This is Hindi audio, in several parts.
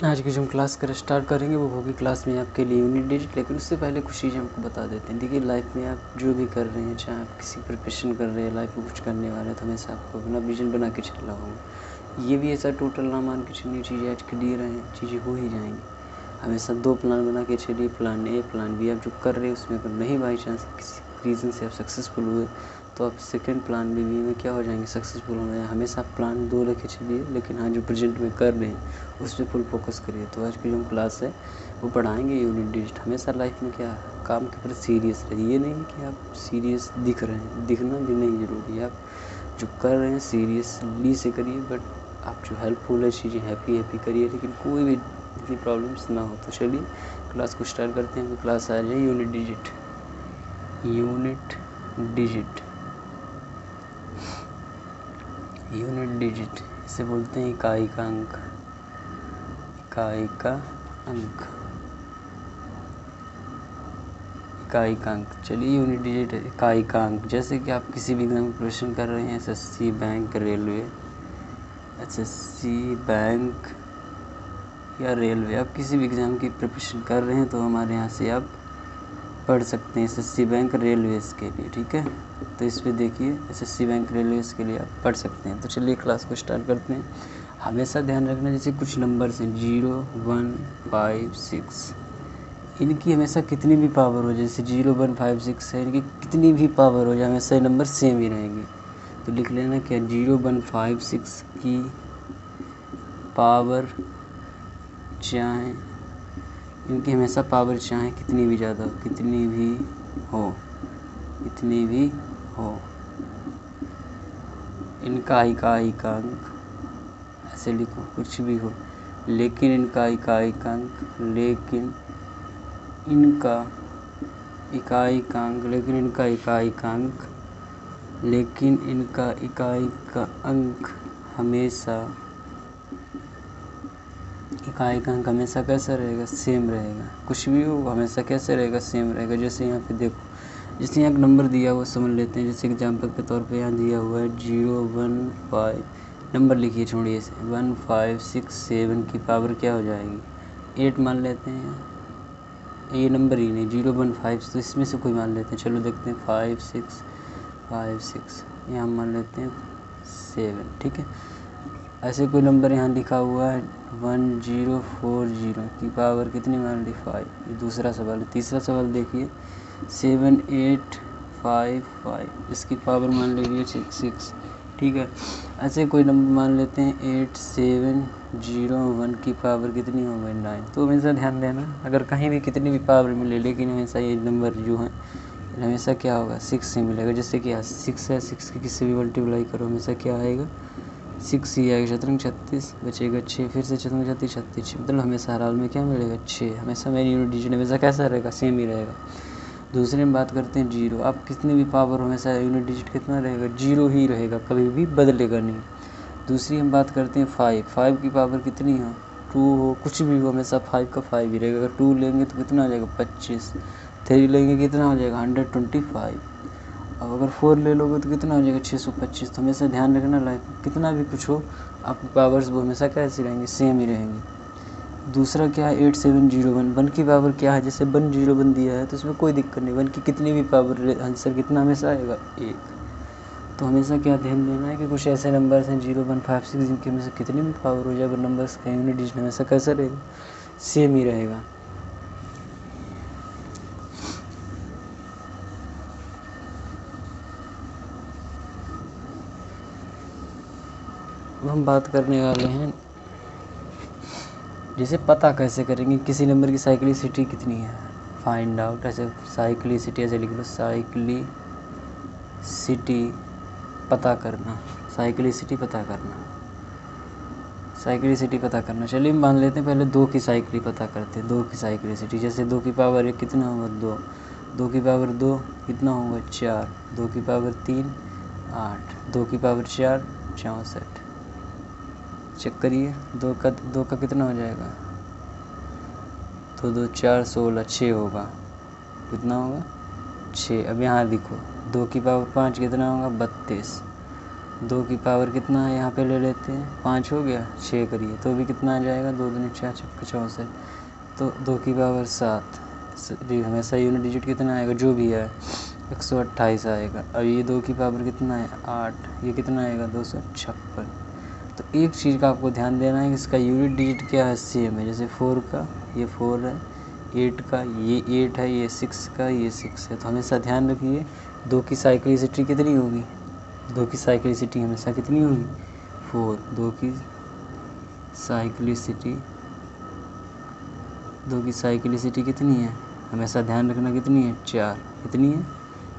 आज की जो हम क्लास कर स्टार्ट करेंगे वो होगी क्लास में आपके लिए यूनिट डिजिट। लेकिन उससे पहले कुछ चीज़ें हमको बता देते हैं। देखिए, लाइफ में आप जो भी कर रहे हैं, चाहे आप किसी प्रिपरेशन कर रहे हैं, लाइफ में कुछ करने वाले हैं, तो हमेशा आपको अपना विजन बना के चलना होगा। ये भी ऐसा टोटल ना मान के चलिए चीज़ें आज क्लियर हैं, चीज़ें हो ही जाएंगी। हमेशा 2 प्लान बना के चलिए, प्लान ए प्लान बी। आप जो कर रहे हैं उसमें अगर नहीं बाई चांस किसी रीज़न से आप सक्सेसफुल हुए तो आप सेकंड प्लान बी में क्या हो जाएंगे, सक्सेसफुल हो जाएंगे। हमेशा आप प्लान 2 लेके चलिए, लेकिन हाँ जो प्रेजेंट में कर रहे हैं उस पर फुल फोकस करिए। तो आज की जो क्लास है वो पढ़ाएंगे यूनिट डिजिट। हमेशा लाइफ में क्या है, काम के प्रति सीरियस रहिए। ये नहीं कि आप सीरियस दिख रहे हैं, दिखना भी नहीं ज़रूरी है। आप जो कर रहे हैं सीरियसली से करिए, बट आप जो हेल्पफुल है चीज़ें हैप्पी करिए, लेकिन कोई भी इतनी प्रॉब्लम्स ना हो। तो चलिए क्लास को स्टार्ट करते हैं। क्लास आ जाए unit digit. Unit digit, unit digit इसे बोलते हैं इकाई का अंक। इकाई का अंक, इकाई का अंक। चलिए यूनिट डिजिट इकाई का अंक। जैसे कि आप किसी भी एग्जाम प्रिपरेशन कर रहे हैं, SSC, bank, railway, SSC, bank या रेलवे, आप किसी भी एग्ज़ाम की प्रिपरेशन कर रहे हैं तो हमारे यहाँ से आप पढ़ सकते हैं एसएससी, बैंक, रेलवेज़ के लिए। ठीक है, तो इस पर देखिए एसएससी, बैंक, रेलवेज़ के लिए आप पढ़ सकते हैं। तो चलिए क्लास को स्टार्ट करते हैं। हमेशा ध्यान रखना, जैसे कुछ नंबर्स हैं 0, 1, 5, 6, इनकी हमेशा कितनी भी पावर हो, जैसे 0, 1, 5, 6 है, इनकी कितनी भी पावर हो जाए हमेशा ये नंबर सेम ही रहेंगे। तो लिख लेना क्या, 0, 1, 5, 6 की पावर चाहे इनकी हमेशा पावर चाहे कितनी भी ज़्यादा हो, कितनी भी हो, कितनी भी हो, इनका इकाई का अंक, ऐसे लिखो कुछ भी हो, लेकिन इनका इकाई का अंक, लेकिन इनका इकाई का अंक, लेकिन इनका इकाई का अंक, लेकिन इनका इकाई का अंक हमेशा, इकाई का अंक हमेशा कैसा रहेगा, सेम रहेगा। कुछ भी हो हमेशा कैसे रहेगा, सेम रहेगा। जैसे यहाँ पे देखो, जैसे यहाँ एक नंबर दिया हुआ समझ लेते हैं। जैसे एग्जाम्पल के तौर पे यहाँ दिया हुआ है 0, 1, 5, नंबर लिखिए छोड़िए से, 1, 5, 6, 7 की पावर क्या हो जाएगी, 8 मान लेते हैं। यहाँ ये नंबर ही नहीं, 0, 1, 5, तो इसमें से कोई मान लेते हैं। चलो देखते हैं, 5, 6, 5, 6, यहाँ मान लेते हैं 7। ठीक है, ऐसे कोई नंबर यहाँ लिखा हुआ है 1040 की पावर कितनी मान ली, 5। ये दूसरा सवाल है। तीसरा सवाल देखिए 7855, इसकी पावर मान लीजिए 6। ठीक है, ऐसे कोई नंबर मान लेते हैं 8701 की पावर कितनी हो गई, 9। तो हमेशा ध्यान देना, अगर कहीं भी कितनी भी पावर मिले, लेकिन हमेशा ये नंबर जो है हमेशा क्या होगा, 6 से मिलेगा। जैसे कि 6 है, 6 की किसी भी मल्टीप्लाई करो हमेशा क्या आएगा, 6 ही आएगा। शतरंग 36 बचेगा 6, फिर से शतरंग 36, 36, मतलब हमेशा हर हाल में क्या मिलेगा, 6। हमेशा मेरी यूनिट डिजिट हमेशा कैसा रहेगा, सेम ही रहेगा। दूसरे में बात करते हैं 0। आप कितनी भी पावर हो हमेशा यूनिट डिजिट कितना रहेगा, 0 ही रहेगा, कभी भी बदलेगा नहीं। दूसरी हम बात करते हैं 5 की पावर कितनी हो, 2 हो, कुछ भी हो, हमेशा 5 का 5 ही रहेगा। अगर 2 लेंगे तो कितना हो जाएगा, 25। 3 लेंगे कितना हो जाएगा, 125। अब अगर 4 ले लोगे तो कितना हो जाएगा, 625। तो हमेशा ध्यान रखना, लाइफ कितना भी कुछ हो आपकी पावर्स वो हमेशा कैसी रहेंगी, सेम ही रहेंगी। दूसरा क्या है 8701, 1 की पावर क्या है, जैसे 101 दिया है तो इसमें कोई दिक्कत नहीं, 1 की कितनी भी पावर आंसर कितना हमेशा आएगा, 1। तो हमेशा क्या ध्यान देना है कि कुछ ऐसे नंबर्स हैं 0, 1, 5, 6 जिनकी हमेशा कितनी भी पावर हो जाए, अगर नंबर्स का यूनिट डिजिट हमेशा कैसा रहेगा, सेम ही रहेगा। अब हम बात करने वाले हैं जैसे पता कैसे करेंगे किसी नंबर की साइक्लिसिटी कितनी है, फाइंड आउट। ऐसे साइक्लिसिटी ऐसे लिख लो, साइक्लिसिटी पता करना, साइक्लिसिटी पता करना, साइक्लिसिटी पता करना। चलिए मान लेते हैं पहले 2 की साइक्ली पता करते हैं। 2 की साइक्लिसिटी, जैसे 2 की पावर 1 कितना होगा, 2। 2 की पावर 2 कितना होगा, 4। 2 की पावर 3 8। 2 की पावर 4 64। चेक करिए, 2 का कितना हो जाएगा, तो 2 4 16, 6 होगा। कितना होगा, 6। अब यहाँ लिखो 2 की पावर 5 कितना होगा, 32। 2 की पावर कितना है यहाँ पे ले लेते हैं, 5 हो गया, 6 करिए तो भी कितना आ जाएगा, 2 दूनी 4 छक्के 64, तो 2 की पावर 7। हमेशा यूनिट डिजिट कितना आएगा जो भी है 128 आएगा। अब ये 2 की पावर कितना है 8, ये कितना आएगा 256। तो एक चीज़ का आपको ध्यान देना है कि इसका यूनिट डिजिट क्या है, सेम है। जैसे 4 का ये 4 है, 8 का ये 8 है, ये 6 का ये 6 है। तो hमेशा ध्यान रखिए 2 की साइक्लिसिटी कितनी होगी, 2 की साइक्लिसिटी हमेशा कितनी होगी 4। 2 की साइक्लिसिटी कितनी है, हमेशा ध्यान रखना कितनी है 4, कितनी है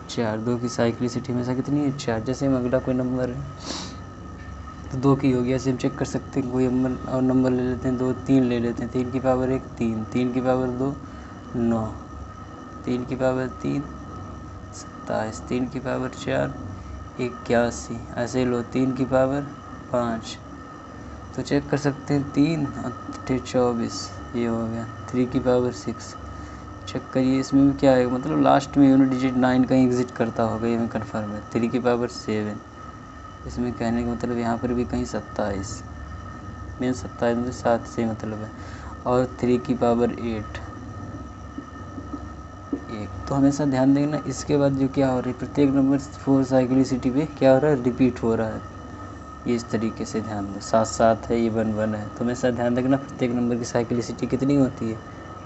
4। 2 की साइक्लिसिटी हमेशा कितनी है 4। जैसे हम अगला कोई नंबर है तो 2 की होगी, ऐसे हम चेक कर सकते हैं। कोई और नंबर ले लेते हैं 2, 3 ले लेते हैं। 3 की पावर 1 3, 3 की पावर 2 9, 3 की पावर 3 27, 3 की पावर 4 81, ऐसे लो 3 की पावर 5, तो चेक कर सकते हैं 3 और 24, ये हो गया। 3 की पावर 6 चेक करिए, इसमें भी क्या है, मतलब लास्ट में यूनिट डिजिट 9 कहीं एग्जिट करता होगा, ये मैं कन्फर्म है। 3 की पावर 7, इसमें कहने का मतलब यहाँ पर भी कहीं 27, मेन 27 मतलब 7 से मतलब है। और 3 की पावर 8 1। तो हमेशा ध्यान देना इसके बाद जो क्या हो रहा है, प्रत्येक नंबर 4 साइक्लिसिटी पे क्या हो रहा है, रिपीट हो रहा है। ये इस तरीके से ध्यान दो, 7 7 है, ये 1 1 है। तो हमेशा ध्यान रखना प्रत्येक नंबर की साइक्लिसिटी कितनी होती है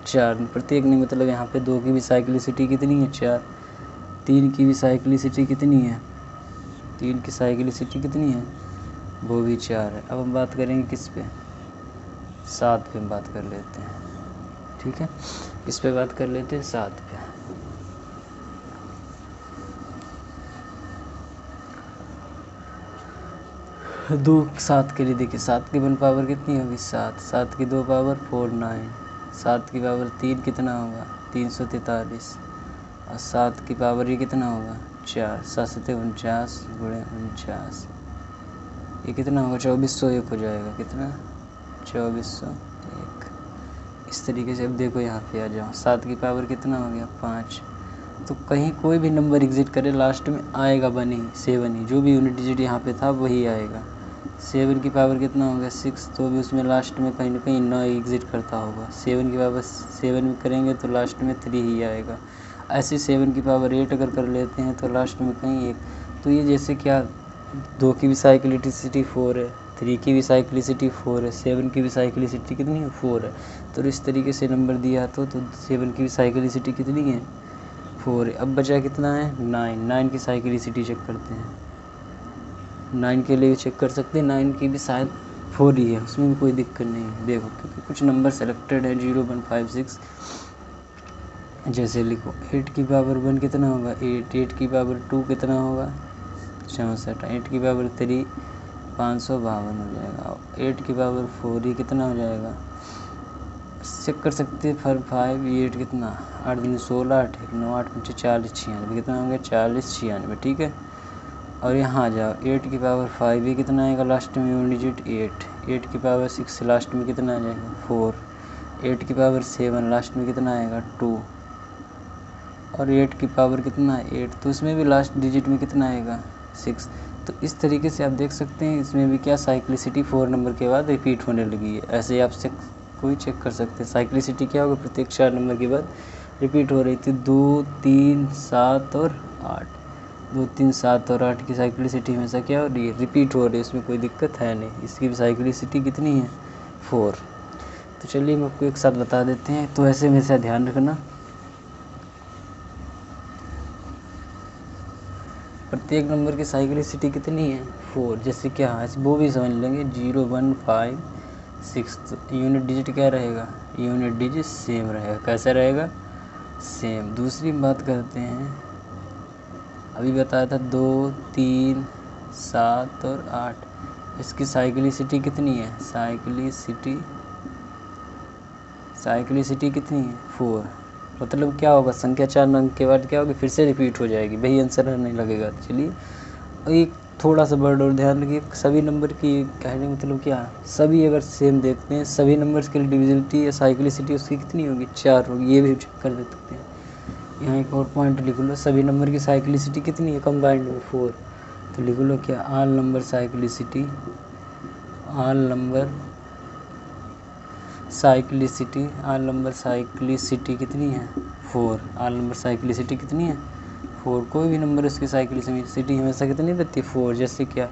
4। प्रत्येक नहीं मतलब यहाँ पे 2 की भी साइक्लिसिटी कितनी है 4, 3 की भी साइक्लिसिटी कितनी है, 3 की साइक्लिसिटी कितनी है वो भी 4 है। अब हम बात करेंगे किस पे, 7 पे हम बात कर लेते हैं, ठीक है। किस पे बात कर लेते हैं, 7 पे। 2 7 के लिए देखिए, 7 की 1 पावर कितनी होगी 7, 7 की 2 पावर 4 9, 7 की पावर 3 कितना होगा 343, और 7 की पावर ये कितना होगा 4, 7 से 49 गुणे 49, ये कितना होगा 2401 हो जाएगा, कितना 2401। इस तरीके से अब देखो यहाँ पे आ जाओ, 7 की पावर कितना हो गया 5। तो कहीं कोई भी नंबर एग्जिट करे लास्ट में आएगा 1 ही, 7 ही, जो भी यूनिट डिजिट यहाँ पे था वही आएगा। 7 की पावर कितना हो गया 6, तो भी उसमें लास्ट में कहीं ना कहीं 9 एग्जिट करता होगा। 7 की पावर 7 में करेंगे तो लास्ट में 3 ही आएगा। ऐसे 7 की पावर 8 अगर कर लेते हैं तो लास्ट में कहीं 1। तो ये जैसे क्या 2 की भी साइक्लिसिटी 4 है, 3 की भी साइक्लिसिटी 4 है, 7 की भी साइक्लिसिटी कितनी है 4 है। तो इस तरीके से नंबर दिया तो 7 की भी साइक्लिसिटी कितनी है 4 है। अब बचा कितना है 9, 9 की साइक्लिसिटी चेक करते हैं। 9 के लिए चेक कर सकते हैं, 9 की भी शायद 4 ही है, उसमें भी कोई दिक्कत नहीं है। देखो क्योंकि कुछ नंबर सेलेक्टेड है 0 1 5 6, जैसे लिखो 8 की पावर 1 कितना होगा 8, 8 की पावर 2 कितना होगा 64, 8 की पावर 3 552 हो जाएगा, 8 की पावर 4 ही कितना हो जाएगा, चेक कर सकते हैं 5 8 कितना 8 दिन 16 8 1 9 8 5 40 96, कितना हो गया 40 96, ठीक है। और यहाँ आ जाओ 8 की पावर 5 ये कितना आएगा लास्ट में यूनिट डिजिट 8, 8 की पावर 6 लास्ट में कितना आ जाएगा 4, 8 की पावर 7 लास्ट में कितना आएगा 2, और 8 की पावर कितना है 8, तो इसमें भी लास्ट डिजिट में कितना आएगा 6। तो इस तरीके से आप देख सकते हैं इसमें भी क्या साइक्लिसिटी 4 नंबर के बाद रिपीट होने लगी है। ऐसे ही आप कोई चेक कर सकते हैं साइक्लिसिटी क्या होगा, प्रत्येक 4 नंबर के बाद रिपीट हो रही थी। 2 3 7 और 8, 2 3 7 और 8 की साइक्लिसिटी हमेशा क्या हो रही है रिपीट हो रही है, इसमें कोई दिक्कत है नहीं। इसकी भी साइक्लिसिटी कितनी है 4। तो चलिए हम आपको एक साथ बता देते हैं, तो ऐसे हमेशा ध्यान रखना प्रत्येक नंबर की साइक्लिसिटी कितनी है 4। जैसे क्या है वो भी समझ लेंगे 0 1 5 6, तो यूनिट डिजिट क्या रहेगा, यूनिट डिजिट सेम रहेगा। कैसा रहेगा सेम। दूसरी बात करते हैं, अभी बताया था 2 3 7 और 8, इसकी साइक्लिसिटी कितनी है, साइक्लिसिटी कितनी है 4। मतलब क्या होगा संख्या 4 अंक के बाद क्या होगी फिर से रिपीट हो जाएगी, वही आंसर नहीं लगेगा। चलिए एक थोड़ा सा वर्ड और ध्यान रखिए, सभी नंबर की कहने मतलब क्या, सभी अगर सेम देखते हैं सभी नंबर्स की डिविजिबिलिटी या साइक्लिसिटी उसकी कितनी होगी 4 होगी, ये भी चेक कर सकते हैं। यहाँ एक और पॉइंट लिख लो, सभी नंबर की साइक्लिसिटी कितनी है कंबाइंड में 4, तो लिख लो क्या, all number cyclicity, all number cyclicity, all number cyclicity कितनी है 4। ऑल नंबर साइक्लिसिटी कितनी है 4। कोई भी नंबर उसकी साइक्लिसिटी हमेशा कितनी रहती है 4। जैसे क्या,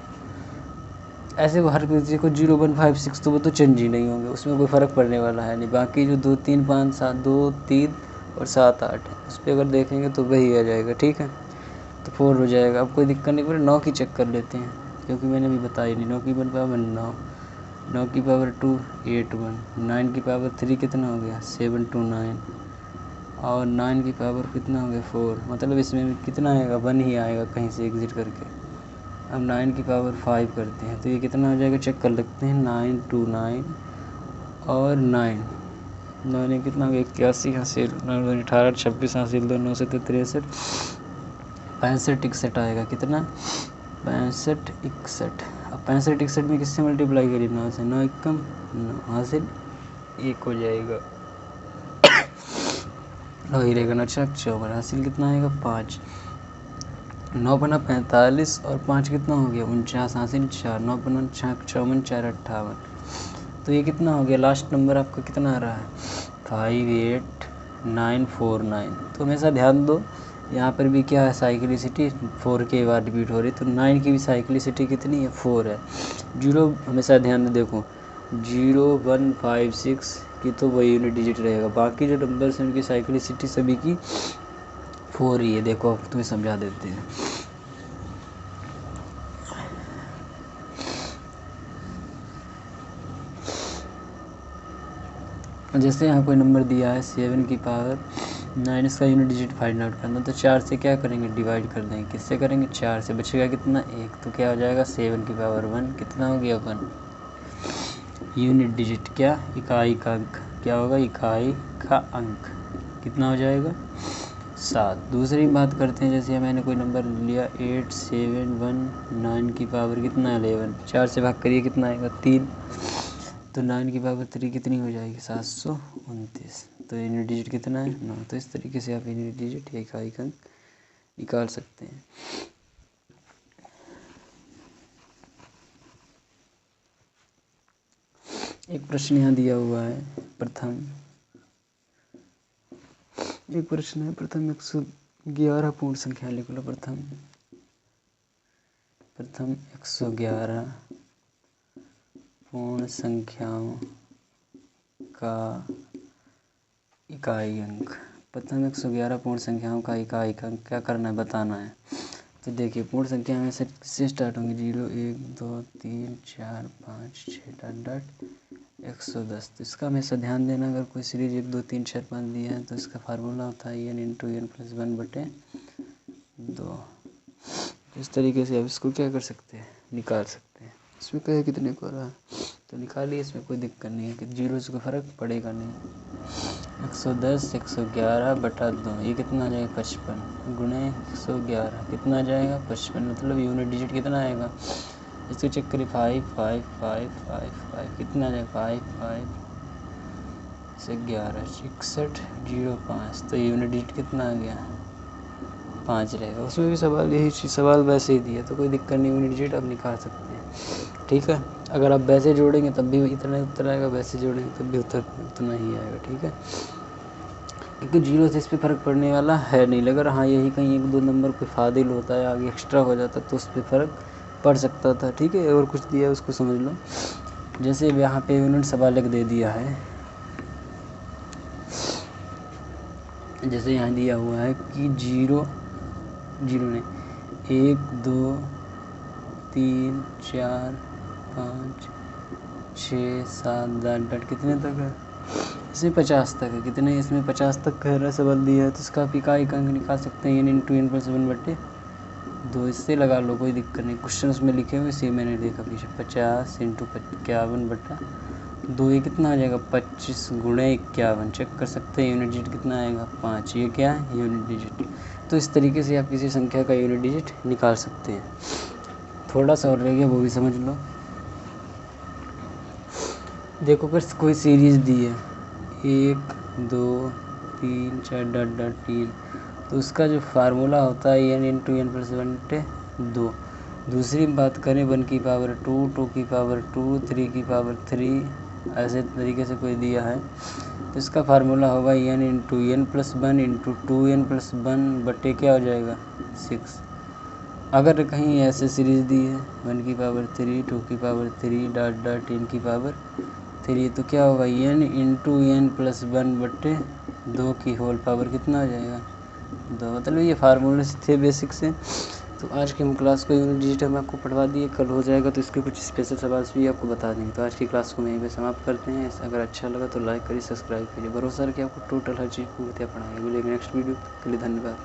ऐसे वो हर किसी को 0 1 5 6 तो वो तो चेंज ही नहीं होंगे, उसमें कोई फ़र्क पड़ने वाला है नहीं। बाकी जो 2 3 5 7 2 3 और 7 8 है, उस पर अगर देखेंगे तो वही आ जाएगा। ठीक है, तो 4 हो जाएगा। अब कोई दिक्कत नहीं पड़े, 9 की चेक कर लेते हैं, क्योंकि मैंने अभी बताई नहीं। 9 की पावर 9, 9 की पावर 2 8 1, 9 की पावर 3 कितना हो गया 7 2 9, और 9 की पावर कितना हो गया 4। मतलब इसमें कितना आएगा 1 ही आएगा कहीं से एग्ज़िट करके। अब 9 की पावर 5 करते हैं तो ये कितना हो जाएगा, चेक कर लेते हैं। 9 2 9 और 9 9 कितना हो गया 81 हासिल, 9 18 26 हासिल, 2 9 से 63 65 61 आएगा। कितना 65 61। अब 65 61 में किससे मल्टीप्लाई करिए 9 से, 9 एकम 9 हासिल 1 हो जाएगा। वही रहेगा 9 4 54 हासिल कितना आएगा 5। 9 बना 45 और 5 कितना हो गया 49 हासिल 4। 9 बना 6 54 4 58। तो ये कितना हो गया, लास्ट नंबर आपका कितना आ रहा है 58949। तो हमेशा ध्यान दो, यहाँ पर भी क्या है साइक्लिसिटी 4 के बाद रिपीट हो रही, तो 9 की भी साइक्लिसिटी कितनी है 4 है। 0 हमेशा ध्यान में देखो, 0 1 5 6 की तो वही यूनिट डिजिट रहेगा। बाकी जो नंबर्स हैं उनकी साइक्लिसिटी सभी की 4 ही है। देखो अब तुम्हें समझा देते हैं। जैसे यहाँ कोई नंबर दिया है 7 की पावर 9, इसका यूनिट डिजिट फाइंड आउट करना, तो 4 से क्या करेंगे डिवाइड कर देंगे। किससे करेंगे 4 से, बचेगा कितना 1, तो क्या हो जाएगा 7 की पावर 1 कितना हो गया 1। यूनिट डिजिट क्या, इकाई का अंक, क्या होगा इकाई का अंक कितना हो जाएगा 7। दूसरी बात करते हैं, जैसे मैंने कोई नंबर लिया 8719 की पावर कितना 11, 4 से भाग करिए कितना आएगा 3, तो 9 की पावर 3 कितनी हो जाएगी 729। तो यूनिट डिजिट कितना है 9। तो इस तरीके से आप यूनिट डिजिट या इकाई का अंक निकाल सकते हैं। एक प्रश्न यहाँ दिया हुआ है, प्रथम एक प्रश्न है, प्रथम 111 पूर्ण संख्या लिख लो। प्रथम 111 पूर्ण संख्याओं का इकाई अंक। प्रथम 111 पूर्ण संख्याओं का इकाई अंक क्या करना है, बताना है। तो देखिए पूर्ण संख्या में से किससे स्टार्ट होंगे 0 1 2 3 4 5 6 डॉट 110। तो इसका हमेशा ध्यान देना, अगर कोई सीरीज 1 2 3 4 5 दिया है तो इसका फार्मूला होता है n × n + 1/2। इस तरीके से आप इसको क्या कर सकते हैं, निकाल सकते हैं। इसमें क्या कितने को रहा है तो निकालिए, इसमें कोई दिक्कत नहीं है कि 0 से कोई फ़र्क पड़ेगा नहीं। 110 111/2 ये कितना आ जाएगा 55 गुणे 111 कितना आ जाएगा 55। मतलब यूनिट डिजिट कितना आएगा, इसको चेक करिए 5 5 5 5 5 कितना आ जाएगा 5 5 से 11 61 05। तो यूनिट डिजिट कितना आ गया 5 रहेगा। उसमें भी सवाल यही चीज़, सवाल वैसे ही दिया तो कोई दिक्कत नहीं, यूनिट डिजिट आप निकाल सकते हैं। ठीक है, अगर आप वैसे जोड़ेंगे तब भी इतना उत्तर आएगा, वैसे जोड़ेंगे तब भी उत्तर उतना ही आएगा। ठीक है, क्योंकि 0 से इस पर फ़र्क पड़ने वाला है नहीं। अगर हाँ यही कहीं 1 2 नंबर कोई फादिल होता है आगे एक्स्ट्रा हो जाता तो उस पर फ़र्क पड़ सकता था। ठीक है, और कुछ दिया है उसको समझ लो। जैसे यहाँ पे यूनिट सवाल एक दे दिया है, जैसे यहाँ दिया हुआ है कि 0 ने 1 2 3 4 5 6 7 डॉट कितने तक है, इसमें 50 तक है। कितने, इसमें 50 तक का है सवाल दिया है, तो इसका आप इकाई का अंक निकाल सकते हैं n × n + 1/2। इससे लगा लो, कोई दिक्कत नहीं। क्वेश्चन उसमें लिखे हुए इसी मैंने देखा पीछे 50 × 51/2 ये कितना आ जाएगा 25 गुणे 51। चेक कर सकते हैं यूनिट डिजिट कितना आएगा 5। ये क्या है यूनिट डिजिट। तो इस तरीके से आप किसी संख्या का यूनिट डिजिट निकाल सकते हैं। थोड़ा सा और रह गया, वो भी समझ लो। देखो अगर कोई सीरीज़ दी है 1 2 3 4 डॉट 3, तो उसका जो फार्मूला होता है n × n + 1/2। दूसरी बात करें 1 की पावर 2, 2 की पावर 2, 3 की पावर 3, ऐसे तरीके से कोई दिया है तो इसका फार्मूला होगा n into n plus 1 into 2n plus 1 बटे क्या हो जाएगा 6। अगर कहीं ऐसे सीरीज दी है 1 की पावर 3, 2 की पावर 3 डॉट डॉट n की पावर 3 तो क्या होगा n इंटू एन प्लस 1 बटे 2 की होल पावर कितना हो जाएगा 2। मतलब ये फार्मूले थे बेसिक से। तो आज की हम क्लास को यूनिट डिजिटल में आपको पढ़वा दिए, कल हो जाएगा तो इसके कुछ स्पेशल सवाल भी आपको बता देंगे। तो आज की क्लास को यहीं पे समाप्त करते हैं। अगर अच्छा लगा तो लाइक करिए, सब्सक्राइब करिए। भरोसा है कि आपको टोटल हर चीज़ पूर्णतः पढ़ाएंगे। मिलेंगे नेक्स्ट वीडियो के लिए। धन्यवाद।